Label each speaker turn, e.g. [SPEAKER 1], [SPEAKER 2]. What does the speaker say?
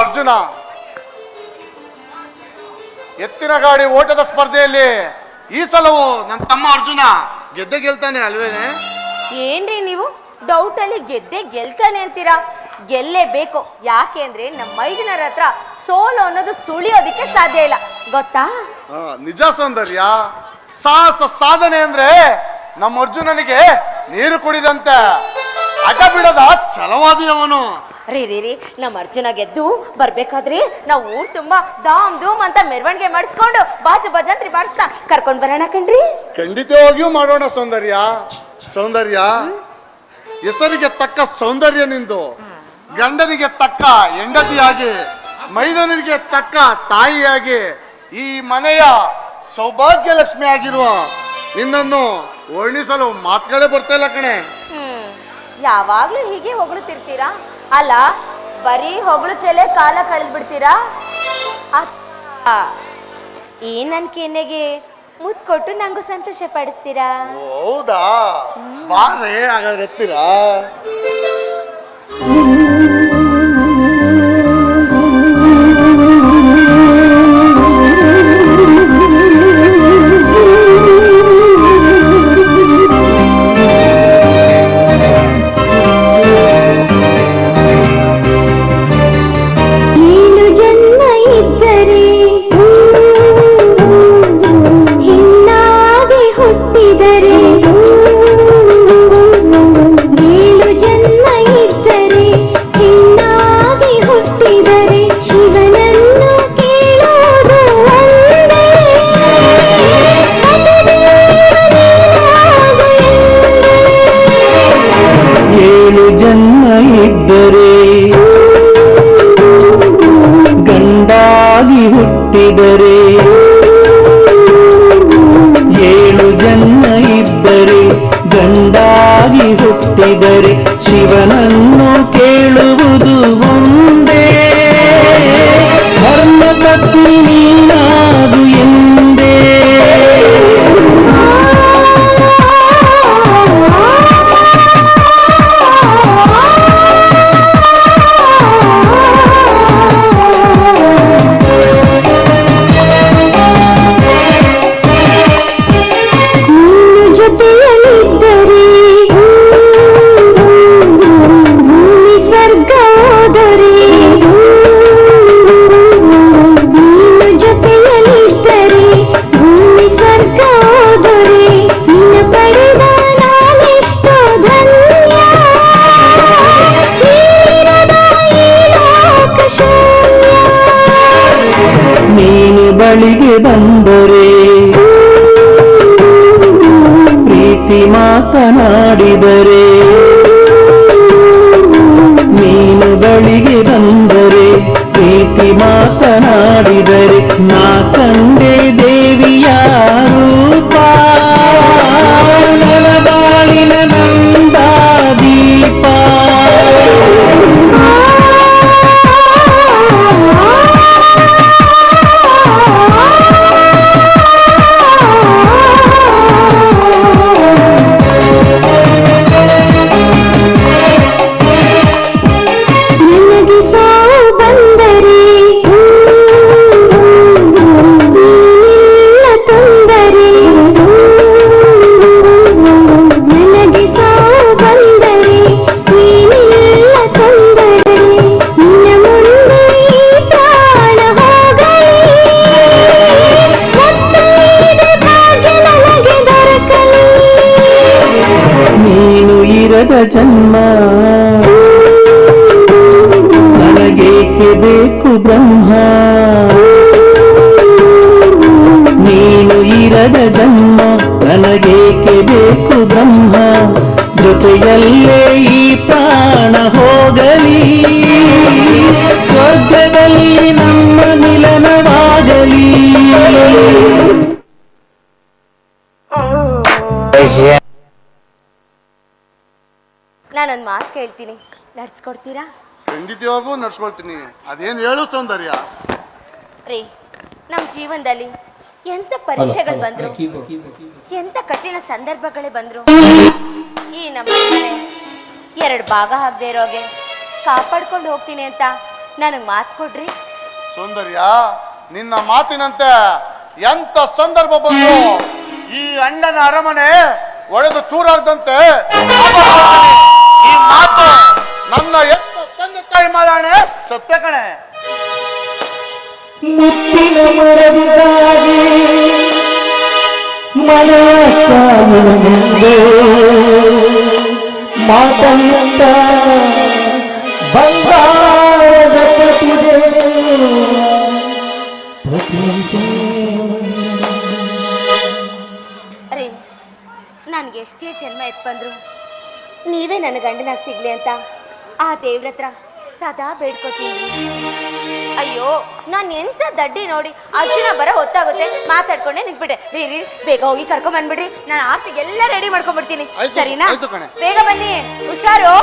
[SPEAKER 1] ಅರ್ಜುನ ಎತ್ತಿನ ಗಾಡಿ ಓಟದ ಸ್ಪರ್ಧೆಯಲ್ಲಿ ಈ ಸಲವು ನನ್ನ ತಮ್ಮ ಅರ್ಜುನ ಗೆದ್ದೆ ಗೆಲ್ತಾನೆ ಅಲ್ವೇನೆ?
[SPEAKER 2] ಏನ್ರಿ ನೀವು ಡೌಟ್ ಅಲ್ಲಿ ಗೆದ್ದೆ ಗೆಲ್ತಾನೆ ಅಂತೀರಾ? ಗೆಲ್ಲೇಬೇಕು. ಯಾಕೆ ಅಂದ್ರೆ ನಮ್ಮ ಮೈದಿನರ ಹತ್ರ ಸೋಲು ಅನ್ನೋದು ಸುಳಿಯೋದಿಕ್ಕೆ ಸಾಧ್ಯ ಇಲ್ಲ, ಗೊತ್ತಾ?
[SPEAKER 1] ನಿಜ ಸೌಂದರ್ಯ. ಸಾಹಸ ಸಾಧನೆ ಅಂದ್ರೆ ನಮ್ಮ ಅರ್ಜುನನಿಗೆ ನೀರು ಕುಡಿದಂತೆ, ಅಡ್ಡ ಬಿಡದ ಛಲವಾದಿಯವನು.
[SPEAKER 2] ರೀ ನಮ್ಮ ಅರ್ಜುನ ಗೆದ್ದು ಬರ್ಬೇಕಾದ್ರೆ ನಾವು ಊರ್ ತುಂಬಾ ಧಾಮ್ ಧೂಮ್ ಅಂತ ಮೆರವಣಿಗೆ ಮಾಡಿಸ್ಕೊಂಡು ಬಾಜು ಭಜಂತ್ರಿ ಬಾರಿಸ್ತಾ ಕರ್ಕೊಂಡ್ ಬರೋಣ ಕಣ್ರಿ.
[SPEAKER 1] ಖಂಡಿತವಾಗಿಯೂ ಮಾಡೋಣ ಸೌಂದರ್ಯ. ಸೌಂದರ್ಯ, ಹೆಸರಿಗೆ ತಕ್ಕ ಸೌಂದರ್ಯ ನಿಂದು, ಗಂಡನಿಗೆ ತಕ್ಕ ಹೆಂಡತಿಯಾಗಿ, ಮೈದನಿಗೆ ತಕ್ಕ ತಾಯಿಯಾಗಿ, ಈ ಮನೆಯ ಸೌಭಾಗ್ಯ ಲಕ್ಷ್ಮಿ ಆಗಿರುವ ನಿನ್ನನ್ನು ವರ್ಣಿಸಲು ಮಾತುಗಳೇ ಬರ್ತಾ ಇಲ್ಲ ಕಣೆ.
[SPEAKER 2] ಯಾವಾಗ್ಲೂ ಹೀಗೆ ಹೊಗಳುತ್ತಿರ್ತೀರಾ? ಅಲ್ಲ, ಬರೀ ಹೊಗಳಕ್ಕೆಲೆ ಕಾಲ ಕಳೆದ್ ಬಿಡ್ತೀರಾ? ಈ ನನ್ ಕೆನ್ನೆಗೆ ಮುತ್ ಕೊಟ್ಟು ನಂಗೂ ಸಂತೋಷ ಪಡಿಸ್ತೀರಾ?
[SPEAKER 1] ಹೌದಾ? ಬಾರೇ ಹಾಗಾದ್ರೆ ಎತ್ತೀರಾ?
[SPEAKER 3] ಶಿವನನ್ನು ಕೇಳುವುದು ಒಂದೇ, ಧರ್ಮ ಪತ್ನಿ ನೀನಾಗು ಎಂದೇ. ಬಳಿಗೆ ಬಂದರೆ ಪ್ರೀತಿ ಮಾತನಾಡಿದರೆ, ನೀನು ಬಳಿಗೆ ಬಂದರೆ ಪ್ರೀತಿ ಮಾತನಾಡಿದರೆ, ನಾ ಕಂಡೆ ದೇವಿಯ ರೂಪ, ನನ್ನ ಬಾಳಿನ ನಂದ ದೀಪ. ಜನ್ಮ ನನಗೇಕೆ ಬೇಕು ಬ್ರಹ್ಮ, ನೀನು ಇರದ ಜನ್ಮ ನನಗೇಕೆ ಬೇಕು ಬ್ರಹ್ಮ, ಜೊತೆಯಲ್ಲೇ ಈ ಪ್ರಾಣ ಹೋಗಲಿ, ಸ್ವರ್ಗದಲ್ಲಿ ನಮ್ಮ ಮಿಲನವಾಗಲಿ.
[SPEAKER 2] ನಾನೊಂದು ಮಾತು ಕೇಳ್ತೀನಿ, ನಡ್ಸ್ಕೊಡ್ತೀರಾ?
[SPEAKER 1] ಖಂಡಿತವಾಗೂ ನಡ್ಸ್ಕೊಳ್ತೀನಿ. ಅದೇನು ಹೇಳು ಸೌಂದರ್ಯ?
[SPEAKER 2] ರೀ, ನಮ್ಮ ಜೀವನದಲ್ಲಿ ಎಂತ ಪರೀಕ್ಷೆಗಳು ಬಂದ್ರು, ಎಂತ ಕಠಿಣ ಸಂದರ್ಭಗಳೇ ಬಂದ್ರು, ಈ ನಮ್ಮ 2 ಭಾಗ ಆಗದೆ ಇರೋಗೆ ಕಾಪಾಡ್ಕೊಂಡು ಹೋಗ್ತೀನಿ ಅಂತ ನನಗೆ ಮಾತು ಕೊಡ್ರಿ.
[SPEAKER 1] ಸುಂದರ್ಯ, ನಿನ್ನ ಮಾತಿನಂತೆ ಎಂತ ಸಂದರ್ಭ ಬಂದು ಈ ಅಣ್ಣನ ಅರಮನೆ ಒಡೆದು ಚೂರಾಗದಂತೆ ಈ ಮಾತು ನನ್ನ ಎತ್ತ ತಂದೆ ತಾಯಿ ಮಾದಾಣೆ ಸತ್ಯ ಕಣೆ.
[SPEAKER 3] ಮುತ್ತಿನ ಮರದಿಗಾಗಿ ಮನೆಯ ಕಾಯುವನೆಂದು ಮಾತನಿತ್ತ ಬಂಗಾರದ ಪ್ರತಿದೆ
[SPEAKER 2] ಅರೆ, ನನ್ಗೆ ಎಷ್ಟೇ ಜನ್ಮ ಎತ್ ಬಂದ್ರು ನೀವೇ ನನ್ನ ಗಂಡನಾಗ ಸಿಗ್ಲಿ ಅಂತ ಆ ದೇವ್ರ ಹತ್ರ ಸದಾ ಬೇಡ್ಕೋತೀನಿ. ಅಯ್ಯೋ, ನಾನು ಎಂತ ದಡ್ಡಿ ನೋಡಿ, ಅರ್ಜುನ ಬರೋ ಹೊತ್ತಾಗುತ್ತೆ, ಮಾತಾಡ್ಕೊಂಡೆ ನಿಂತ್ಬಿಟ್ಟೆ. ರೀ ಬೇಗ ಹೋಗಿ ಕರ್ಕೊಂಡ್ ಬಂದ್ಬಿಡ್ರಿ, ನಾನು ಆರ್ತಿಗೆಲ್ಲ ರೆಡಿ ಮಾಡ್ಕೊಂಡ್ಬಿಡ್ತೀನಿ.
[SPEAKER 1] ಆಯ್ತು,
[SPEAKER 2] ಸರಿನಾ?
[SPEAKER 1] ಆಯ್ತು ಕಣೆ.
[SPEAKER 2] ಬೇಗ ಬನ್ನಿ, ಹುಷಾರು.